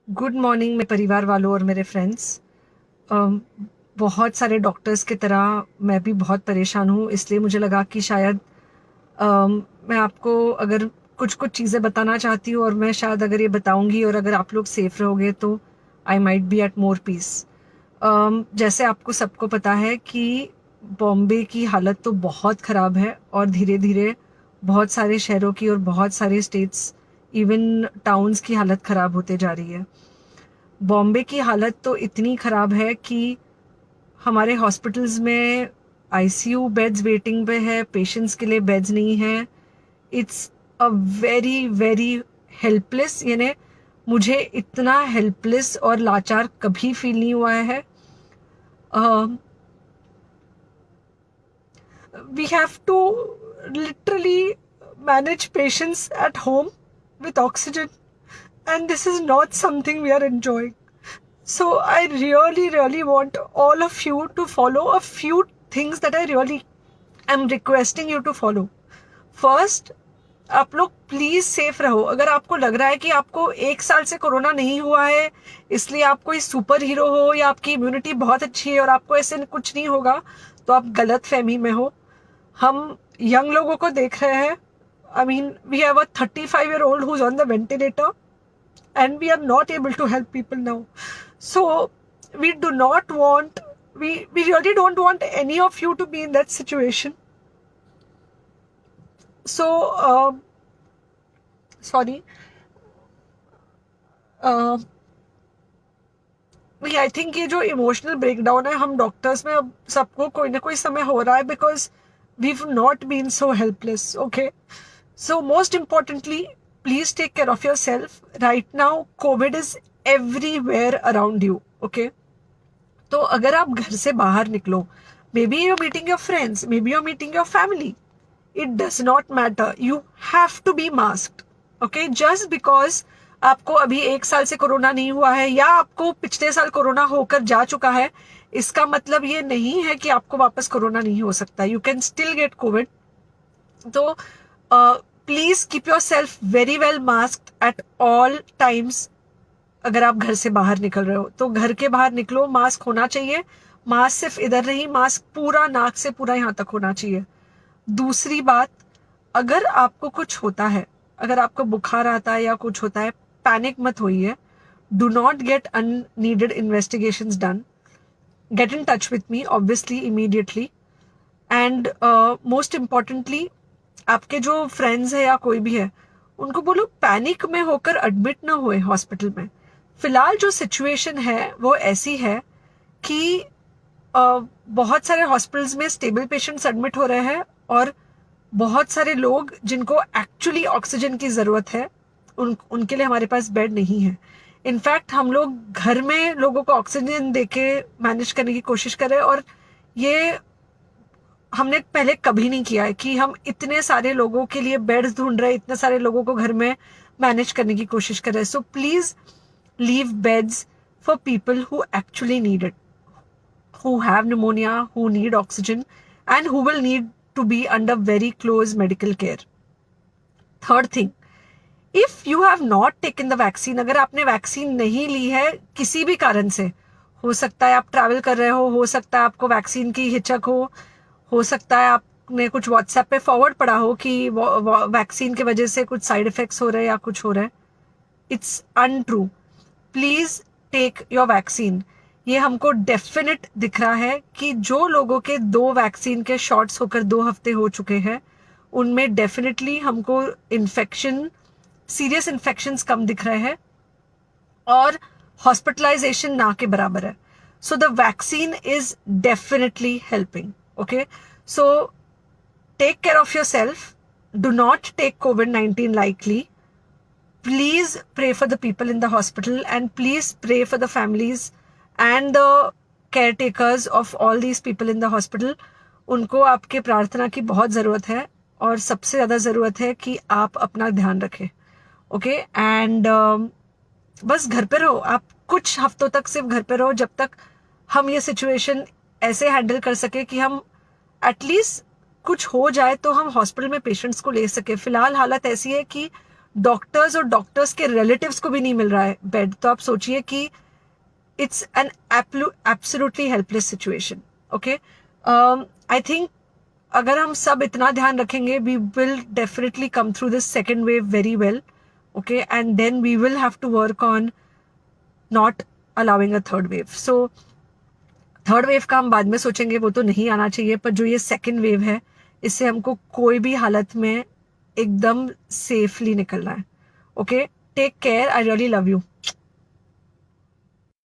Good morning मेरे परिवार वालों और मेरे फ्रेंड्स। बहुत सारे डॉक्टर्स की तरह मैं भी बहुत परेशान हूँ, इसलिए मुझे लगा कि शायद मैं आपको अगर कुछ कुछ चीज़ें बताना चाहती हूँ, और मैं शायद अगर ये बताऊँगी और अगर आप लोग सेफ रहोगे तो I might be at more peace. जैसे आपको सबको पता है कि बॉम्बे की हालत तो बहुत ख़राब है, और धीरे धीरे बहुत सारे शहरों की और बहुत सारे स्टेट्स, इवन टाउन्स की हालत ख़राब होते जा रही है। बॉम्बे की हालत तो इतनी ख़राब है कि हमारे हॉस्पिटल्स में आईसीयू बेड्स वेटिंग पे है, पेशेंट्स के लिए बेड्स नहीं है। It's a very very helpless, यानी मुझे इतना हेल्पलेस और लाचार कभी फील नहीं हुआ है। We have to literally manage patients at home with oxygen, and this is not something we are enjoying. So I really, really want all of you to follow a few things that I really am requesting you to follow. First, आप लोग please safe रहो। अगर आपको लग रहा है कि आपको 1 साल से कोरोना नहीं हुआ है, इसलिए आप कोई सुपर हीरो हो या आपकी इम्यूनिटी बहुत अच्छी है और आपको ऐसे कुछ नहीं होगा, तो आप गलत फहमी में हो। हम यंग लोगों को देख रहे हैं। I mean, we have a 35-year-old who's on the ventilator, and we are not able to help people now. So we do not want, we really don't want any of you to be in that situation. So sorry, I think ये जो emotional breakdown है हम doctors में अब सबको कोई ना कोई समय हो रहा है, because we not been so helpless. Okay, so most importantly, please take care of yourself right now. COVID is everywhere around you. Okay, तो अगर आप घर से बाहर निकलो, may be you're meeting your friends, may be you're meeting your family, it does not matter, you have to be masked. Okay, just because आपको अभी 1 साल से कोरोना नहीं हुआ है या आपको पिछले साल कोरोना होकर जा चुका है, इसका मतलब ये नहीं है कि आपको वापस कोरोना नहीं हो सकता। You can still get COVID. तो please keep yourself very well masked at all times. अगर आप घर से बाहर निकल रहे हो तो घर के बाहर निकलो, मास्क होना चाहिए। मास्क सिर्फ इधर नहीं, मास्क पूरा नाक से पूरा यहाँ तक होना चाहिए। दूसरी बात, अगर आपको कुछ होता है, अगर आपको बुखार आता है या कुछ होता है, पैनिक मत होइए। Do not get unneeded investigations done. Get in touch with me obviously immediately. And most importantly, आपके जो फ्रेंड्स है या कोई भी है, उनको बोलो पैनिक में होकर एडमिट ना हुए हॉस्पिटल में। फिलहाल जो सिचुएशन है वो ऐसी है कि बहुत सारे हॉस्पिटल्स में स्टेबल पेशेंट्स एडमिट हो रहे हैं, और बहुत सारे लोग जिनको एक्चुअली ऑक्सीजन की ज़रूरत है, उनके लिए हमारे पास बेड नहीं है। इनफैक्ट हम लोग घर में लोगों को ऑक्सीजन देके मैनेज करने की कोशिश कर रहे हैं, और ये हमने पहले कभी नहीं किया है कि हम इतने सारे लोगों के लिए बेड्स ढूंढ रहे हैं, इतने सारे लोगों को घर में मैनेज करने की कोशिश कर रहे हैं। So please leave beds for people who actually need it, who have pneumonia, who need oxygen, and who will need to be under very close medical care. Third thing, if you have not taken the vaccine, अगर आपने vaccine नहीं ली है किसी भी कारण से, हो सकता है आप ट्रैवल कर रहे हो सकता है आपको वैक्सीन की हिचक हो सकता है आपने कुछ व्हाट्सएप पे फॉरवर्ड पढ़ा हो कि वैक्सीन की वजह से कुछ साइड इफेक्ट्स हो रहे हैं या कुछ हो रहा है। It's untrue. Please take your vaccine. ये हमको डेफिनेट दिख रहा है कि जो लोगों के 2 वैक्सीन के शॉट्स होकर 2 हफ्ते हो चुके हैं, उनमें डेफिनेटली हमको इन्फेक्शन, सीरियस इन्फेक्शंस कम दिख रहे हैं, और हॉस्पिटलाइजेशन ना के बराबर है। So the vaccine is definitely helping. Okay, so take care of yourself, do not take COVID-19 lightly. Please pray for the people in the hospital, and please pray for the families and the caretakers of all these people in the hospital. उनको आपके प्रार्थना की बहुत ज़रूरत है, और सबसे ज़्यादा ज़रूरत है कि आप अपना ध्यान रखें। ओके, एंड बस घर पे रहो। आप कुछ हफ्तों तक सिर्फ घर पे रहो, जब तक हम ये सिचुएशन ऐसे हैंडल कर सके कि हम एटलीस्ट कुछ हो जाए तो हम हॉस्पिटल में पेशेंट्स को ले सके। फिलहाल हालत ऐसी है कि डॉक्टर्स और डॉक्टर्स के रिलेटिव्स को भी नहीं मिल रहा है बेड, तो आप सोचिए कि it's an absolutely helpless situation. Okay, I think अगर हम सब इतना ध्यान रखेंगे, we will definitely come through this second wave very well. Okay, and then we will have to work on not allowing a third wave. So third wave का हम बाद में सोचेंगे, वो तो नहीं आना चाहिए, पर जो ये सेकेंड वेव है, इससे हमको कोई भी हालत में एकदम सेफली निकलना है. Okay, take care, I really love you.